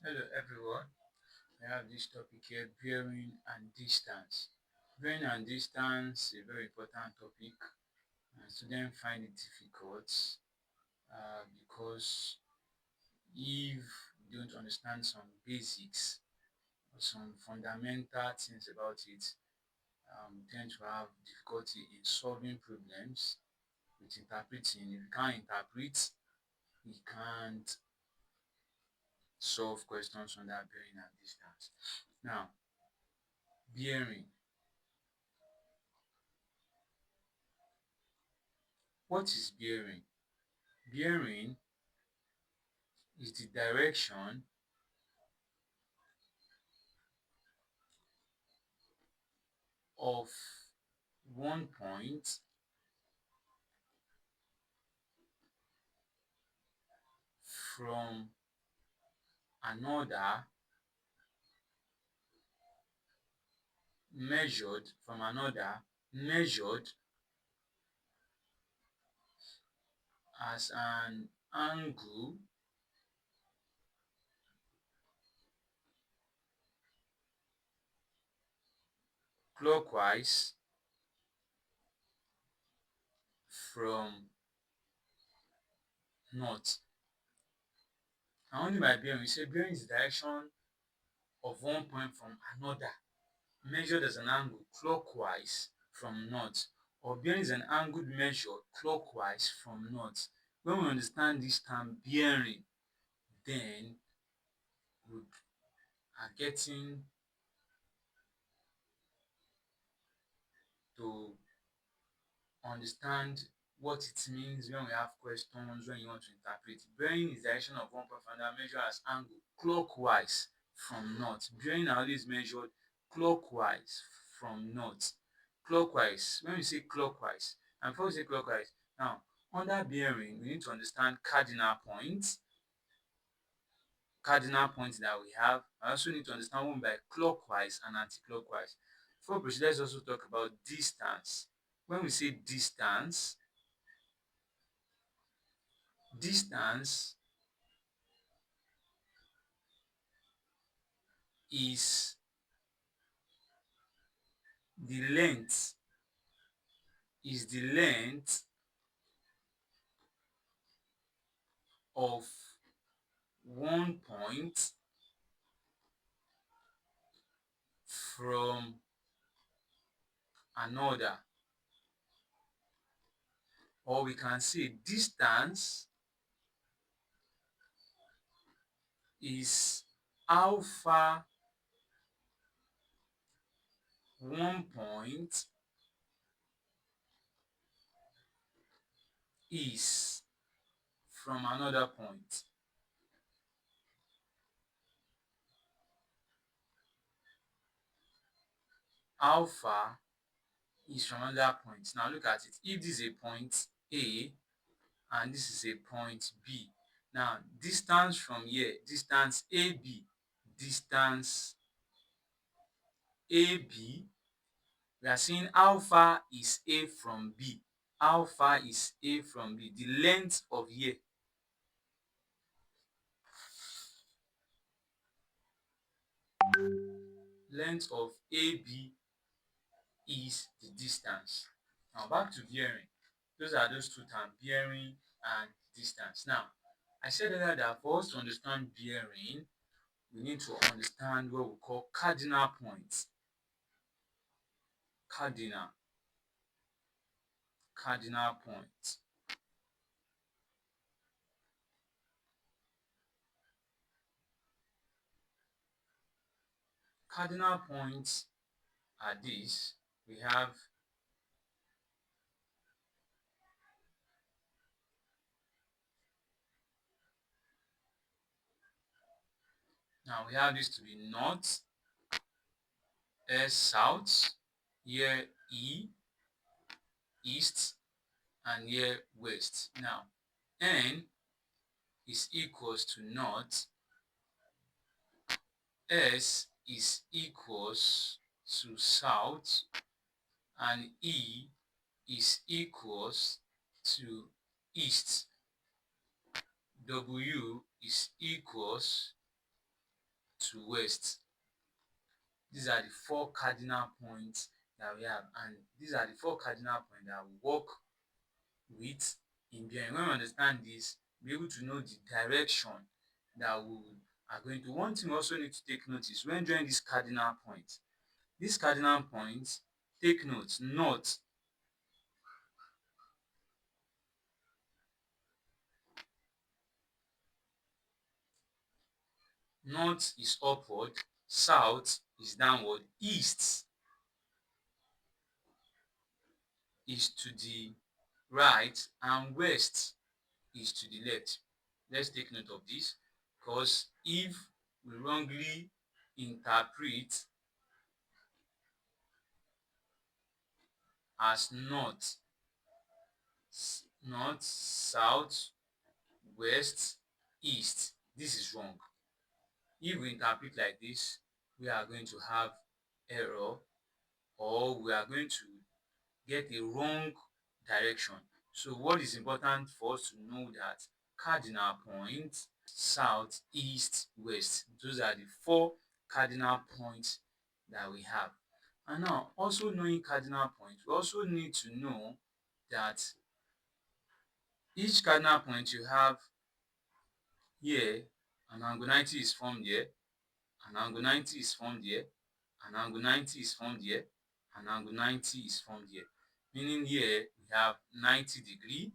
Hello everyone. I have this topic here, bearing and distance. Bearing and distance is a very important topic, and students find it difficult because if you don't understand some basics or some fundamental things about it, you tend to have difficulty in solving problems with interpreting. If you can't interpret, you can't solve questions under bearing and distance. Now, bearing. What is bearing? Bearing is the direction of one point from another measured as an angle clockwise from north. And only by bearing, we say bearing is the direction of one point from another measured as an angle clockwise from north, or bearing is an angled measure clockwise from north. When we understand this term bearing, then we are getting to understand what it means when we have questions, when you want to interpret. Bearing is direction of one point from another measured as angle clockwise from north. Bearing are always measured clockwise from north. Clockwise, when we say clockwise, and before we say clockwise, now under bearing, we need to understand cardinal points that we have. I also need to understand what we mean by clockwise and anti-clockwise. Before we proceed, let's also talk about distance. When we say distance is the length of one point from another, or we can say distance is how far one point is from another point. How far is from another point. Now look at it. If this is a point A and this is a point B, now distance from here, distance AB, we are seeing how far is A from B. How far is A from B? The length of here. Length of AB is the distance. Now back to bearing. Those are those two terms, bearing and distance. Now, I said earlier that for us to understand bearing, we need to understand what we call cardinal points. Cardinal points. Cardinal points are these. We have this to be north, S south, here E east, and here west. Now N is equals to north, S is equals to south, and E is equals to east. W is equals to west. These are the four cardinal points that we have, and these are the four cardinal points that we work with in bearing. When we understand this, be able to know the direction that we are going to. One thing we also need to take notice when drawing this cardinal point. These cardinal points, take note, north is upward, south is downward, east is to the right, and west is to the left. Let's take note of this, because if we wrongly interpret as north, south, west, east, this is wrong. If we interpret like this, we are going to have error, or we are going to get a wrong direction. So what is important for us to know that cardinal points, south, east, west, those are the four cardinal points that we have. And now, also knowing cardinal points, we also need to know that each cardinal point you have here, an angle 90 is formed here, an angle 90 is formed here, an angle 90 is formed here, an angle 90 is formed here. Meaning here we have 90 degree,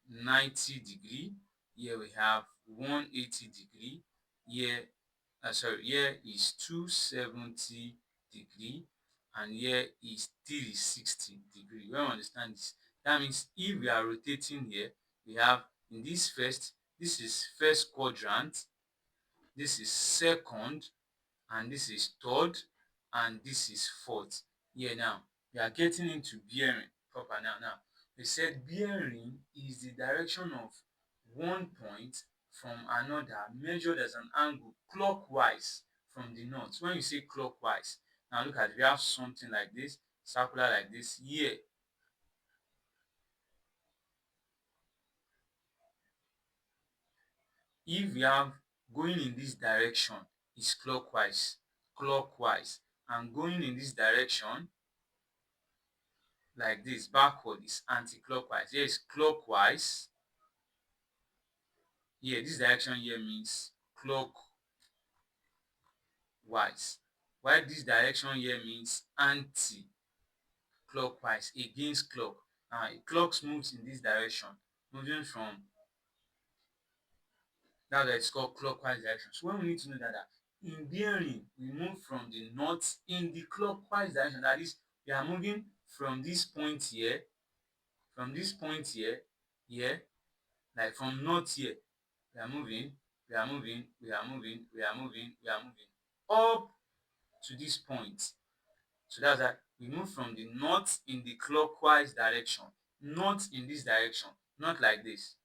90 degree, here we have 180 degree, here here is 270 degree, and here is 360 degree. When we understand this, that means if we are rotating here, we have in this is first quadrant, this is second, and this is third, and this is fourth. Here now, we are getting into bearing proper now. We said bearing is the direction of one point from another measured as an angle clockwise from the north. When you say clockwise, now look at, we have something like this, circular like this here. If we have going in this direction is clockwise, and going in this direction like this backward is anti-clockwise. Here is clockwise. Here, this direction here means clockwise, while this direction here means anti-clockwise, against clock. Now, clocks moves in this direction, moving from, that's why it's called clockwise direction. So when we need to know that in bearing, we move from the north in the clockwise direction. That is, we are moving from this point here, here, like from north here. We are moving, we are moving, we are moving, we are moving, we are moving up to this point. So that's that we move from the north in the clockwise direction, not in this direction, not like this.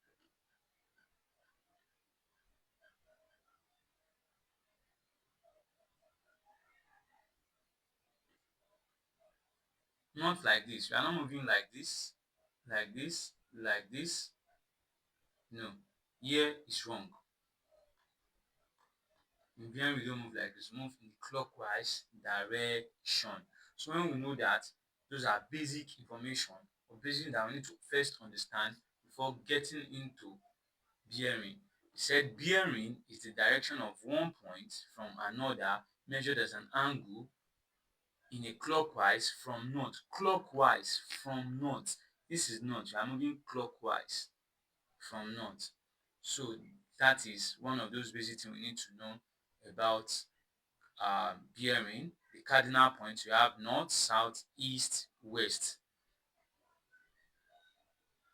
Not like this. We are not moving like this, like this, like this. No, here is wrong. In bearing, we don't move like this, move in the clockwise direction. So when we know that, those are basic information or basic that we need to first understand before getting into bearing. He said bearing is the direction of one point from another measured as an angle in a clockwise from north. Clockwise from north. This is north. You are moving clockwise from north. So that is one of those basic things we need to know about bearing. The cardinal points, you have north, south, east, west.